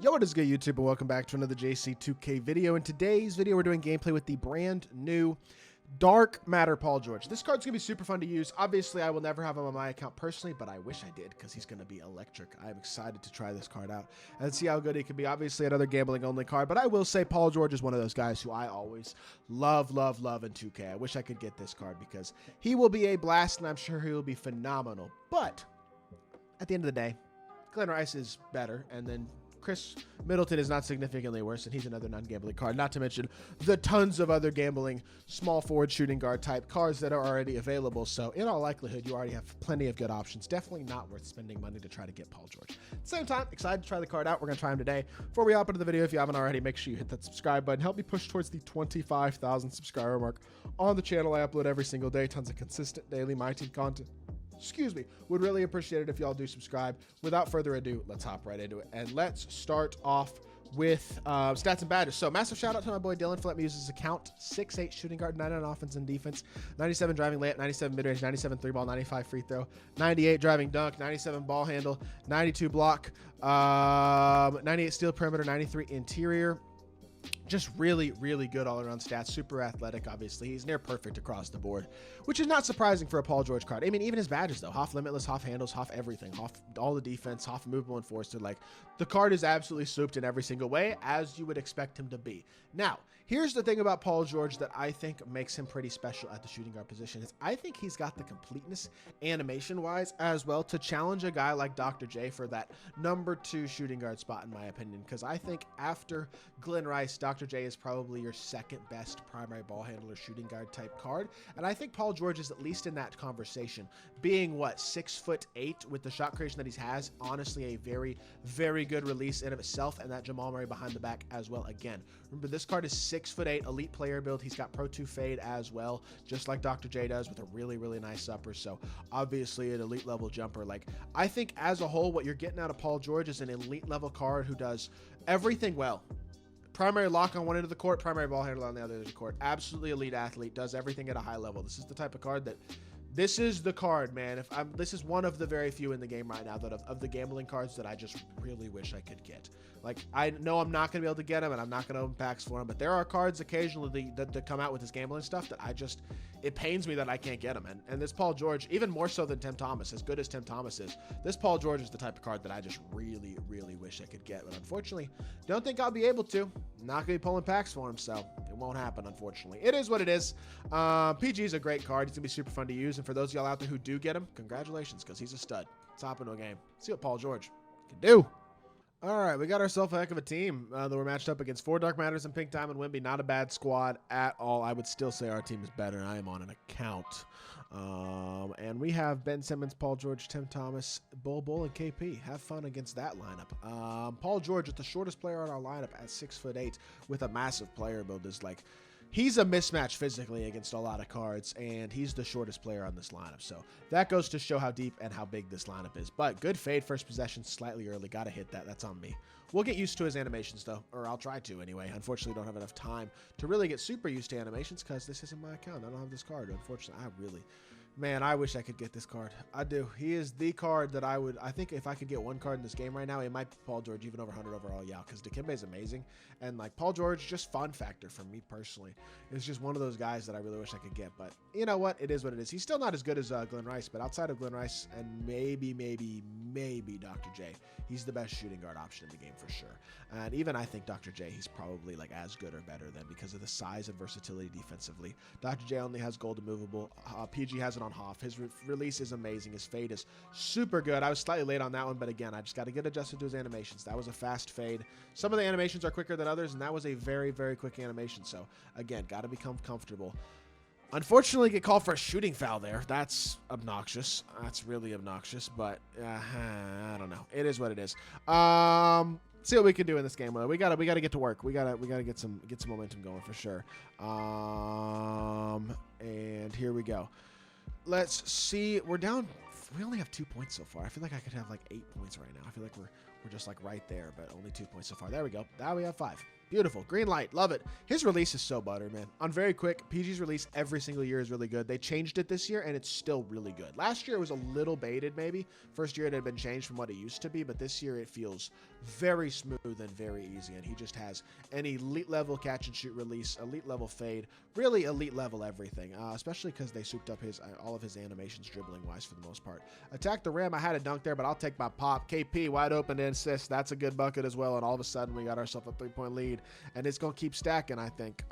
Yo, what is good, YouTube, and welcome back to another JC2K video. In today's video, we're doing gameplay with the brand new Dark Matter Paul George. This card's gonna be super fun to use. Obviously, I will never have him on my account personally, but I wish I did because he's gonna be electric. I'm excited to try this card out and see how good he can be. Obviously, another gambling only card, but I will say Paul George is one of those guys who I always love in 2K. I wish I could get this card because he will be a blast, and I'm sure he will be phenomenal. But at the end of the day, Glenn Rice is better, and then Chris Middleton is not significantly worse, and he's another non-gambling card, not to mention the tons of other gambling small forward shooting guard type cards that are already available. So in all likelihood, you already have plenty of good options. Definitely not worth spending money to try to get Paul George. At the same time, excited to try the card out. We're going to try him today. Before we hop into the video, if you haven't already, make sure you hit that subscribe button. Help me push towards the 25,000 subscriber mark on the channel. I upload every single day. Tons of consistent daily MyTEAM content. Excuse me. Would really appreciate it if y'all do subscribe. Without further ado, let's hop right into it. And let's start off with stats and badges. So massive shout out to my boy Dylan for letting me use his account. 6'8" shooting guard, 99 offense and defense, 97 driving layup, 97 mid-range, 97 3-ball, 95 free throw, 98 driving dunk, 97 ball handle, 92 block, 98 steal perimeter, 93 interior. Just really good all-around stats. Super athletic, obviously. He's near perfect across the board, which is not surprising for a Paul George card. I mean, even his badges, though. Half limitless, half handles, half everything. Half all the defense, half movable enforcer. Like, the card is absolutely souped in every single way, as you would expect him to be. Now, here's the thing about Paul George that I think makes him pretty special at the shooting guard position is I think he's got the completeness, animation-wise, as well, to challenge a guy like Dr. J for that #2 shooting guard spot, in my opinion. Because I think after Glenn Rice, Dr. J is probably your second best primary ball handler shooting guard type card. And I think Paul George is at least in that conversation. Being, what, 6'8" with the shot creation that he has, honestly a very good release in of itself, and that Jamal Murray behind the back as well. Again, remember, this card is 6'8", elite player build. He's got Pro 2 fade as well, just like Dr. J does, with a really nice upper. So obviously an elite level jumper. Like, I think as a whole, what you're getting out of Paul George is an elite level card who does everything well. Primary lock on one end of the court, primary ball handler on the other end of the court. Absolutely elite athlete, does everything at a high level. This is the type of card that, this is the card, man. This is one of the very few in the game right now that of the gambling cards that I just really wish I could get. Like, I know I'm not going to be able to get them, and I'm not going to open packs for them, but there are cards occasionally that come out with this gambling stuff that it pains me that I can't get them. And this Paul George, even more so than Tim Thomas, as good as Tim Thomas is, this Paul George is the type of card that I just really wish I could get. But unfortunately, don't think I'll be able to. I'm not going to be pulling packs for him, so it won't happen, unfortunately. It is what it is. PG is a great card. He's going to be super fun to use. And for those of y'all out there who do get him, congratulations, because he's a stud. Let's hop into a game. See what Paul George can do. All right, we got ourselves a heck of a team that we're matched up against. 4 Dark Matters and Pink Diamond Wimby. Not a bad squad at all. I would still say our team is better, and I am on an account. And we have Ben Simmons, Paul George, Tim Thomas, Bull, and KP. Have fun against that lineup. Paul George is the shortest player on our lineup at 6'8" with a massive player build. Is like, he's a mismatch physically against a lot of cards, and he's the shortest player on this lineup. So that goes to show how deep and how big this lineup is. But good fade, first possession, slightly early. Got to hit that. That's on me. We'll get used to his animations, though, or I'll try to anyway. Unfortunately, don't have enough time to really get super used to animations because this isn't my account. I don't have this card. Unfortunately, man, I wish I could get this card. I do. He is the card that I think if I could get one card in this game right now, it might be Paul George, even over 100 overall. Yeah, because Dikembe is amazing. And like Paul George, just fun factor for me personally. It's just one of those guys that I really wish I could get. But you know what? It is what it is. He's still not as good as Glenn Rice, but outside of Glenn Rice and maybe Dr. J, he's the best shooting guard option in the game for sure. And even I think Dr. J, he's probably like as good or better than because of the size and versatility defensively. Dr. J only has gold and movable. PG has it on Hoff. His release is amazing. His fade is super good. I was slightly late on that one, but again, I just got to get adjusted to his animations. That was a fast fade. Some of the animations are quicker than others, and that was a very quick animation. So again, got to become comfortable. Unfortunately, get called for a shooting foul there. That's obnoxious. That's really obnoxious, but I don't know. It is what it is. See what we can do in this game. We gotta get to work. We gotta get some momentum going for sure. And here we go. Let's see. We're down. We only have 2 points so far. I feel like I could have like 8 points right now. I feel like we're just like right there, but only 2 points so far. There we go. Now we have 5. Beautiful. Green light. Love it. His release is so butter, man. On very quick, PG's release every single year is really good. They changed it this year, and it's still really good. Last year, it was a little baited, maybe. First year, it had been changed from what it used to be, but this year, it feels very smooth and very easy, and he just has an elite level catch and shoot release, elite level fade, really elite level everything, especially because they souped up all of his animations dribbling wise for the most part. Attack the rim. I had a dunk there, but I'll take my pop. KP wide open to assist. That's a good bucket as well, and all of a sudden we got ourselves a 3-point lead, and it's going to keep stacking, I think.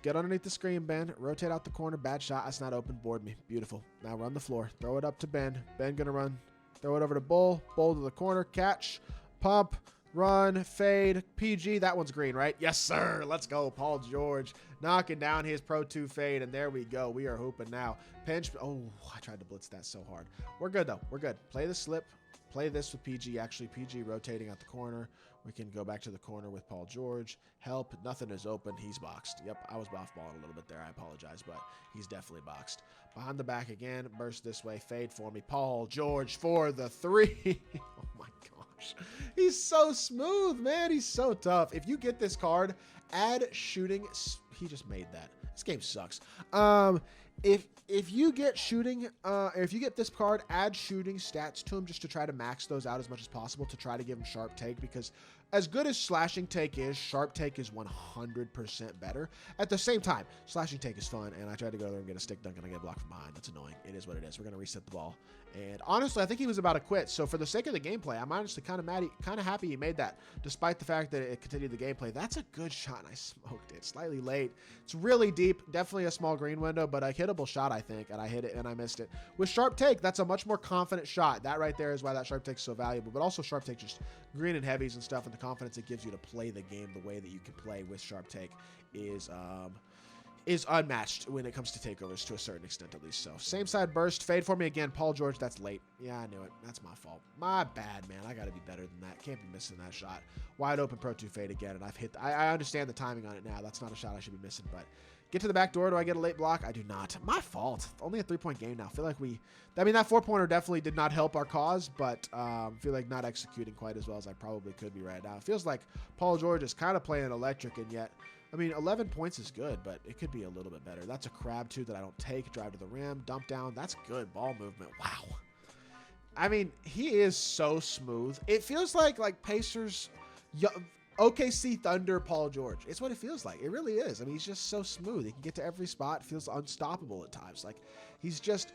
Get underneath the screen, Ben. Rotate out the corner. Bad shot. That's not open. Board me. Beautiful. Now run the floor. Throw it up to Ben. Ben going to run. Throw it over to Bull. Bull to the corner. Catch. Pump. Run. Fade. PG. That one's green, right? Yes, sir. Let's go. Paul George knocking down his Pro 2 fade, and there we go. We are hooping now. Pinch. Oh, I tried to blitz that so hard. We're good, though. We're good. Play the slip. Play this with PG. Actually, PG rotating at the corner. We can go back to the corner with Paul George. Help. Nothing is open. He's boxed. Yep, I was off-balling a little bit there. I apologize, but he's definitely boxed. Behind the back again. Burst this way. Fade for me. Paul George for the 3. Oh, my gosh. He's so smooth, man. He's so tough. If you get this card, add shooting. He just made that. This game sucks. If you get shooting, if you get this card, add shooting stats to him just to try to max those out as much as possible to try to give him sharp take, because as good as slashing take is, sharp take is 100% better. At the same time, slashing take is fun, and I tried to go there and get a stick dunk, and I get blocked from behind. That's annoying. It is what it is. We're going to reset the ball. And honestly, I think he was about to quit. So for the sake of the gameplay, I'm honestly kind of happy he made that, despite the fact that it continued the gameplay. That's a good shot, and I smoked it. Slightly late. It's really deep. Definitely a small green window, but a hittable shot, I think, and I hit it, and I missed it. With sharp take, that's a much more confident shot. That right there is why that sharp take is so valuable, but also sharp take, just green and heavies and stuff, and the confidence it gives you to play the game the way that you can play with sharp take is unmatched when it comes to takeovers, to a certain extent at least. So same side burst, fade for me again. Paul George, that's late. Yeah, I knew it. That's my fault. My bad, man. I got to be better than that. Can't be missing that shot. Wide open Pro 2 fade again, and I've hit. I understand the timing on it now. That's not a shot I should be missing, but get to the back door. Do I get a late block? I do not. My fault. Only a 3-point game now. I feel like that 4-pointer definitely did not help our cause, but I feel like not executing quite as well as I probably could be right now. It feels like Paul George is kind of playing electric, and yet, I mean, 11 points is good, but it could be a little bit better. That's a crab, too, that I don't take. Drive to the rim, dump down. That's good ball movement. Wow. I mean, he is so smooth. It feels like Pacers, OKC Thunder, Paul George. It's what it feels like. It really is. I mean, he's just so smooth. He can get to every spot. Feels unstoppable at times. Like, he's just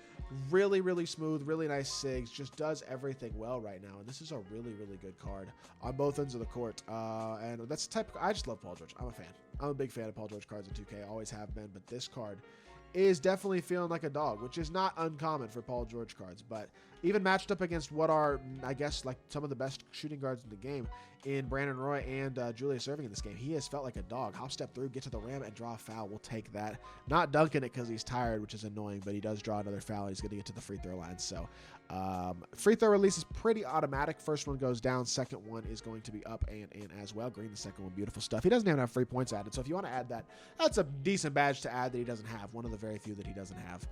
really, really smooth, really nice sigs, just does everything well right now. And this is a really, really good card on both ends of the court. And that's the type I just love Paul George. I'm a fan. I'm a big fan of Paul George cards in 2K. Always have been. But this card is definitely feeling like a dog, which is not uncommon for Paul George cards. But even matched up against what are, I guess, like some of the best shooting guards in the game in Brandon Roy and Julius Erving in this game, he has felt like a dog. Hop step through, get to the rim, and draw a foul. We'll take that. Not dunking it because he's tired, which is annoying, but he does draw another foul. He's going to get to the free throw line. So free throw release is pretty automatic. First one goes down. Second one is going to be up and in as well. Green the second one. Beautiful stuff. He doesn't even have 3 points added. So if you want to add that, that's a decent badge to add that he doesn't have. One of the very few that he doesn't have.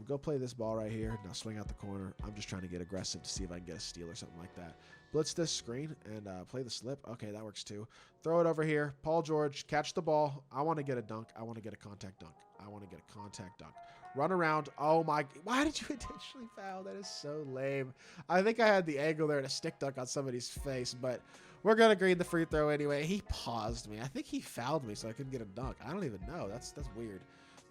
Go play this ball right here. Now swing out the corner. I'm just trying to get aggressive to see if I can get a steal or something like that. Blitz this screen and play the slip. Okay, that works too. Throw it over here. Paul George, catch the ball. I want to get a dunk. I want to get a contact dunk. I want to get a contact dunk. Run around. Oh my, why did you intentionally foul? That is so lame. I think I had the angle there to stick dunk on somebody's face, but we're going to green the free throw anyway. He paused me. I think he fouled me so I couldn't get a dunk. I don't even know. That's weird.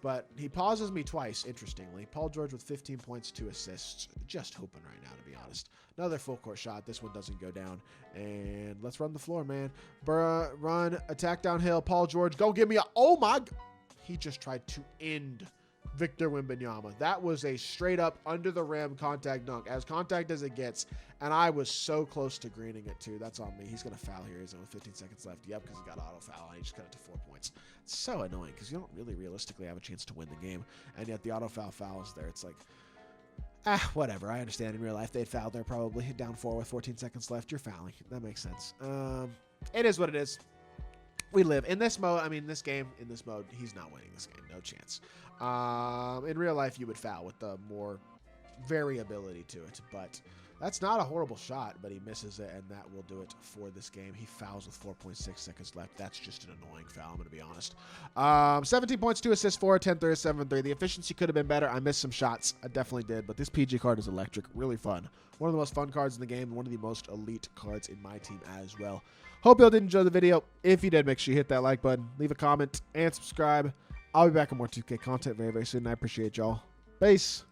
But he pauses me twice, interestingly. Paul George with 15 points, 2 assists. Just hooping right now, to be honest. Another full court shot. This one doesn't go down. And let's run the floor, man. Run, attack downhill. Paul George, go give me a... Oh, my... He just tried to end Victor Wembanyama. That was a straight-up under-the-rim contact dunk. As contact as it gets. And I was so close to greening it, too. That's on me. He's going to foul here. He's only 15 seconds left. Yep, because he got auto foul. And he just cut it to 4 points. It's so annoying because you don't really realistically have a chance to win the game. And yet the auto foul is there. It's like, whatever. I understand in real life they'd foul there probably. Down 4 with 14 seconds left. You're fouling. That makes sense. It is what it is. We live. In this mode, I mean, this game, in this mode, he's not winning this game. No chance. In real life, you would foul with the more variability to it. But That's not a horrible shot, but he misses it, and that will do it for this game. He fouls with 4.6 seconds left. That's just an annoying foul, I'm going to be honest. 17 points, 2 assists, 4, 10 3, 7 3. The efficiency could have been better. I missed some shots. I definitely did, but this PG card is electric. Really fun. One of the most fun cards in the game, and one of the most elite cards in my team as well. Hope y'all did enjoy the video. If you did, make sure you hit that like button, leave a comment, and subscribe. I'll be back with more 2K content very, very soon. I appreciate y'all. Peace.